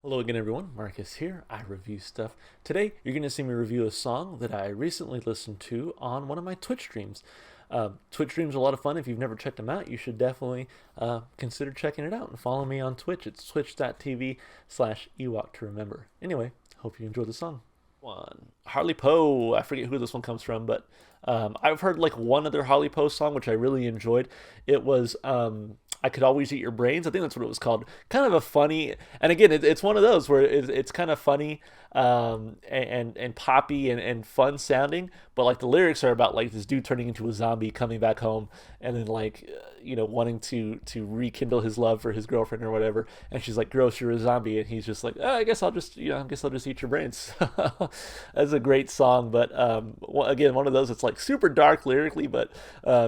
Hello again, everyone. Marcus here. I review stuff. Today, you're going to see me review a song that I recently listened to on one of my Twitch streams. Twitch streams are a lot of fun. If you've never checked them out, you should definitely consider checking it out and follow me on Twitch. It's twitch.tv/Ewok to remember. Anyway, hope you enjoy the song. Harley Poe. I forget who this one comes from, but I've heard like one other Harley Poe song which I really enjoyed. It was I Could Always Eat Your Brains. I think that's what it was called. Kind of a funny, and again, it's one of those where it's kind of funny and poppy and fun sounding, but like the lyrics are about like this dude turning into a zombie, coming back home, and then like wanting to rekindle his love for his girlfriend or whatever, and she's like, "Gross, you're a zombie," and he's just like, "Oh, I guess I'll just eat your brains." That's a great song, but again, one of those that's like super dark lyrically, but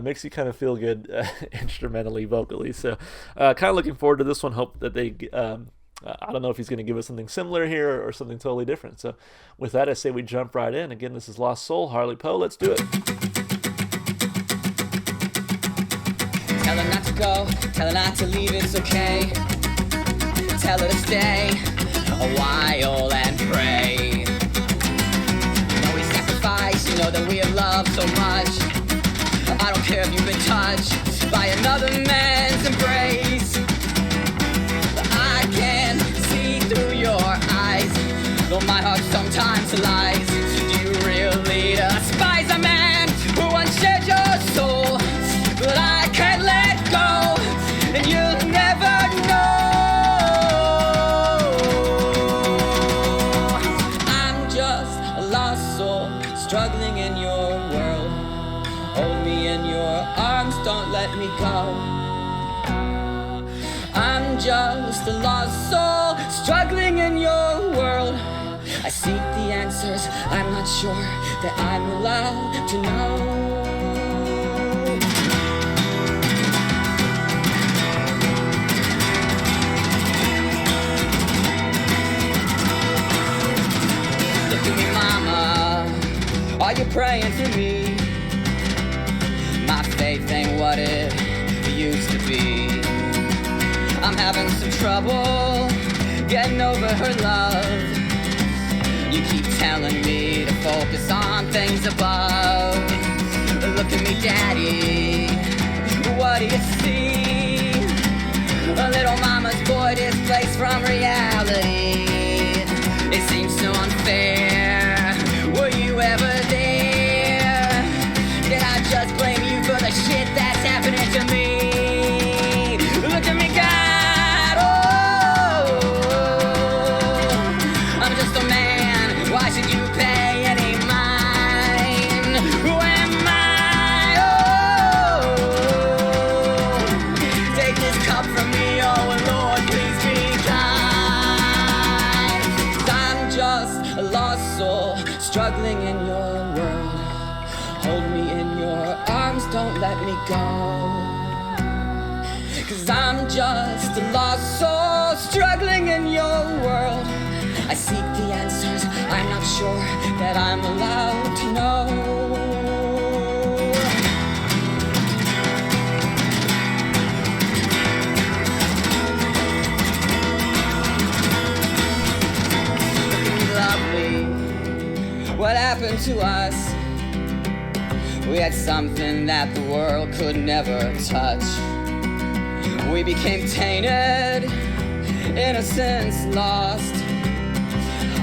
makes you kind of feel good instrumentally, vocally. So kind of looking forward to this one. Hope that they I don't know if he's going to give us something similar here or something totally different. So with that, I say we jump right in. Again, this is Lost Soul, Harley Poe. Let's do it. Tell her not to go, tell her not to leave, it's okay. Tell her to stay a while and pray. You know we sacrifice, you know that we have loved so much. I don't care if you've been touched by another man's embrace. I can see through your eyes, though my heart sometimes lies. Do you really despise a man who once shared your soul? But I can't let go, and you'll never know. I'm just a lost soul, struggling in your world. Hold me in your arms, don't let me go. I'm just a lost soul, struggling in your world. I seek the answers, I'm not sure that I'm allowed to know. Look at me, mama, are you praying for me? My faith ain't what it used to be. I'm having some trouble getting over her love. You keep telling me to focus on things above. Look at me, daddy, what do you see? A little mama's boy displaced from reality. It seems so unfair. Were you ever there? Did I just blame you for the shit that's happening to me? Look at me, God, oh, I'm just a man, why should you pay any mind? Who am I, oh, take this cup from me, oh Lord, please be kind. 'Cause I'm just a lost soul, struggling in your world. Hold me in your arms, don't let me go. 'Cause I'm just a lost soul, struggling in your world. I seek the answers, I'm not sure that I'm allowed to know. Lovely, what happened to us? We had something that the world could never touch. We became tainted, innocence lost.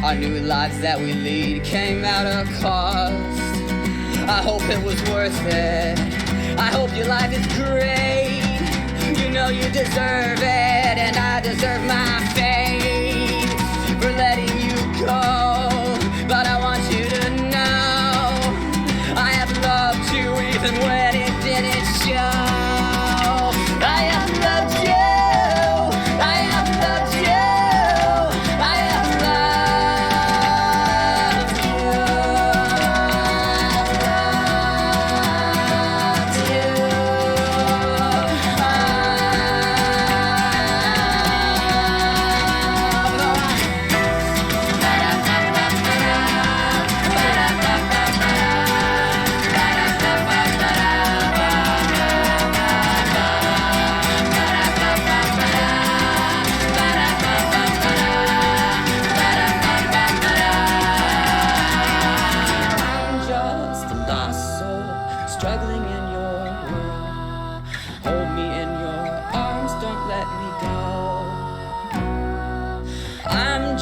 Our new lives that we lead came at a cost. I hope it was worth it. I hope your life is great. You know you deserve it, and I deserve my fate for letting you go. But I want you to know I have loved you even when it didn't show. I have loved you. I have loved you. I have loved you. I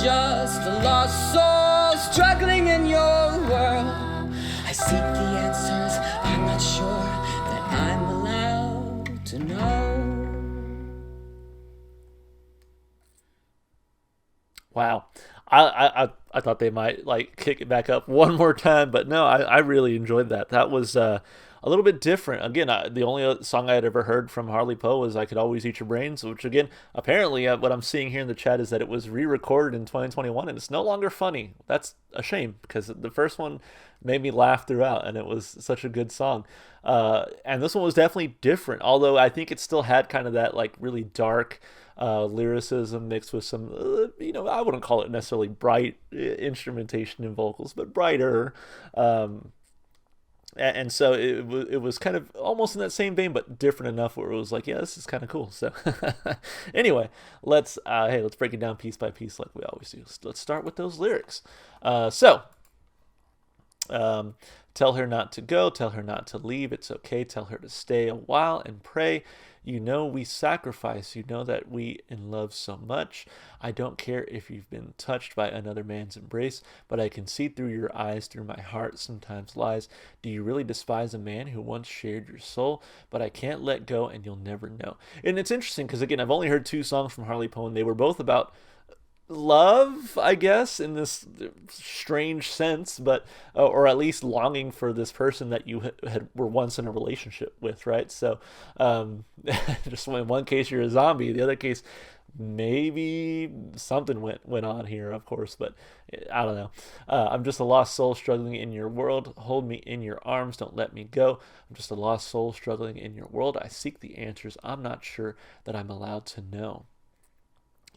just a lost soul struggling in your world. I seek the answers I'm not sure that I'm allowed to know. Wow. I thought they might like kick it back up one more time, but no, I really enjoyed that. That was a little bit different. Again, the only song I had ever heard from Harley Poe was "I Could Always Eat Your Brains," which again, apparently, what I'm seeing here in the chat is that it was re-recorded in 2021 and it's no longer funny. That's a shame because the first one made me laugh throughout, and it was such a good song. And this one was definitely different, although I think it still had kind of that like really dark lyricism mixed with some, I wouldn't call it necessarily bright instrumentation and vocals, but brighter. And so it was kind of almost in that same vein, but different enough where it was like, yeah, this is kind of cool. So anyway, let's break it down piece by piece like we always do. Let's start with those lyrics. Tell her not to go, tell her not to leave, it's okay, tell her to stay a while and pray. You know we sacrifice, you know that we in love so much. I don't care if you've been touched by another man's embrace, but I can see through your eyes, through my heart sometimes lies. Do you really despise a man who once shared your soul? But I can't let go and you'll never know. And it's interesting because, again, I've only heard 2 songs from Harley Poe, and they were both about love, I guess, in this strange sense, but or at least longing for this person that you were once in a relationship with, right? So just in one case you're a zombie, the other case maybe something went on here, of course, but I don't know. I'm just a lost soul struggling in your world. Hold me in your arms, don't let me go. I'm just a lost soul struggling in your world. I seek the answers I'm not sure that I'm allowed to know.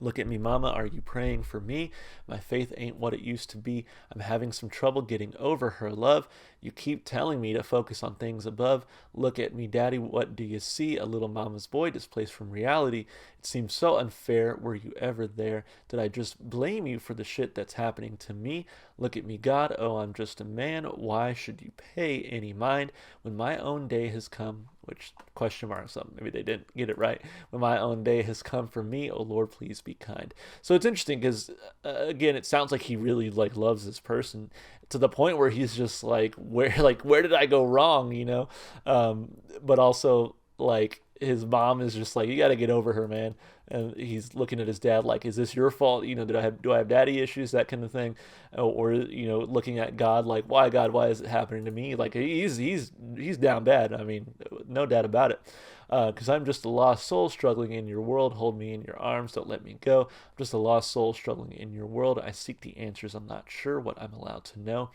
Look at me, mama, are you praying for me? My faith ain't what it used to be. I'm having some trouble getting over her love. You keep telling me to focus on things above. Look at me, daddy, what do you see? A little mama's boy displaced from reality. It seems so unfair. Were you ever there? Did I just blame you for the shit that's happening to me? Look at me, God, oh, I'm just a man. Why should you pay any mind when my own day has come? Which, question mark, something, maybe they didn't get it right. When my own day has come for me, oh Lord, please be kind. So it's interesting because, again, it sounds like he really like loves this person to the point where he's just like, where did I go wrong, but also like his mom is just like, you got to get over her, man. And he's looking at his dad like, is this your fault? Do I have daddy issues, that kind of thing? Or looking at God like, why, God, why is it happening to me? Like he's down bad. I mean, no doubt about it. Because I'm just a lost soul struggling in your world. Hold me in your arms, don't let me go. I'm just a lost soul struggling in your world. I seek the answers I'm not sure what I'm allowed to know.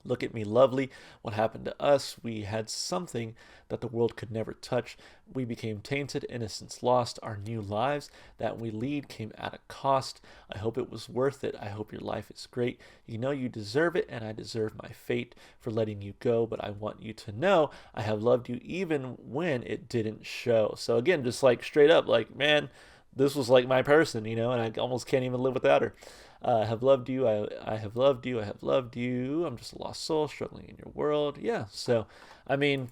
Look at me, lovely. What happened to us? We had something that the world could never touch. We became tainted, innocence lost. Our new lives that we lead came at a cost. I hope it was worth it. I hope your life is great. You know you deserve it, and I deserve my fate for letting you go. But I want you to know I have loved you even when it didn't show. So again, just like straight up, like, man, this was like my person, and I almost can't even live without her. I have loved you. I have loved you. I have loved you. I'm just a lost soul struggling in your world. Yeah. So, I mean,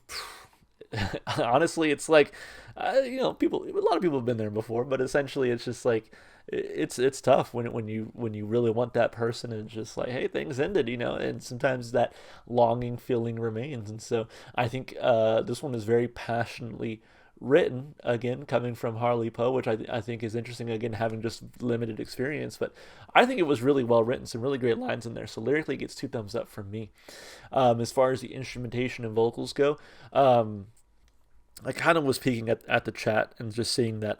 honestly, it's like, a lot of people have been there before, but essentially it's just like, it's tough when you really want that person and it's just like, hey, things ended, and sometimes that longing feeling remains. And so I think this one is very passionately written, again coming from Harley Poe, which I think is interesting, again having just limited experience, but I think it was really well written, some really great lines in there. So lyrically it gets 2 thumbs up from me. As far as the instrumentation and vocals go, I kind of was peeking at the chat and just seeing that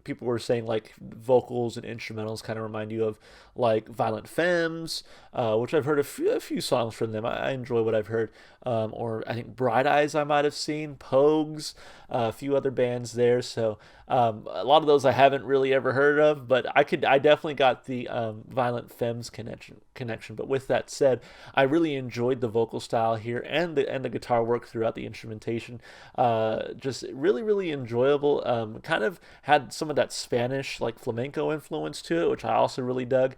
people were saying like vocals and instrumentals kind of remind you of like Violent Femmes, which I've heard a few songs from them. I enjoy what I've heard. Or I think Bright Eyes I might have seen, Pogues, a few other bands there. So a lot of those I haven't really ever heard of, but I definitely got the Violent Femmes connection. But with that said, I really enjoyed the vocal style here and the guitar work throughout the instrumentation. Just really, really enjoyable. Kind of had some of that Spanish like flamenco influence to it, which I also really dug.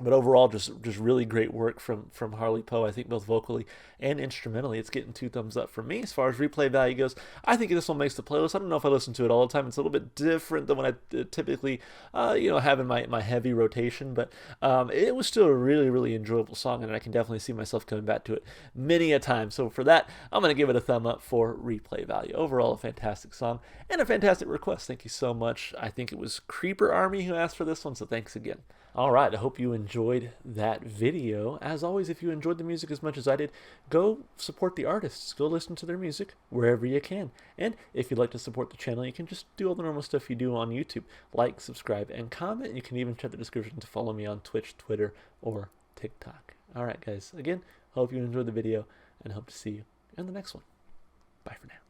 But overall, just really great work from Harley Poe. I think both vocally and instrumentally, it's getting 2 thumbs up for me. As far as replay value goes, I think this one makes the playlist. I don't know if I listen to it all the time. It's a little bit different than what I typically, have in my heavy rotation. But it was still a really, really enjoyable song, and I can definitely see myself coming back to it many a time. So for that, I'm going to give it a thumb up for replay value. Overall, a fantastic song and a fantastic request. Thank you so much. I think it was Creeper Army who asked for this one, so thanks again. All right, I hope you enjoyed that video. As always, if you enjoyed the music as much as I did, go support the artists. Go listen to their music wherever you can. And if you'd like to support the channel, you can just do all the normal stuff you do on YouTube. Like, subscribe, and comment. You can even check the description to follow me on Twitch, Twitter, or TikTok. All right, guys. Again, hope you enjoyed the video, and hope to see you in the next one. Bye for now.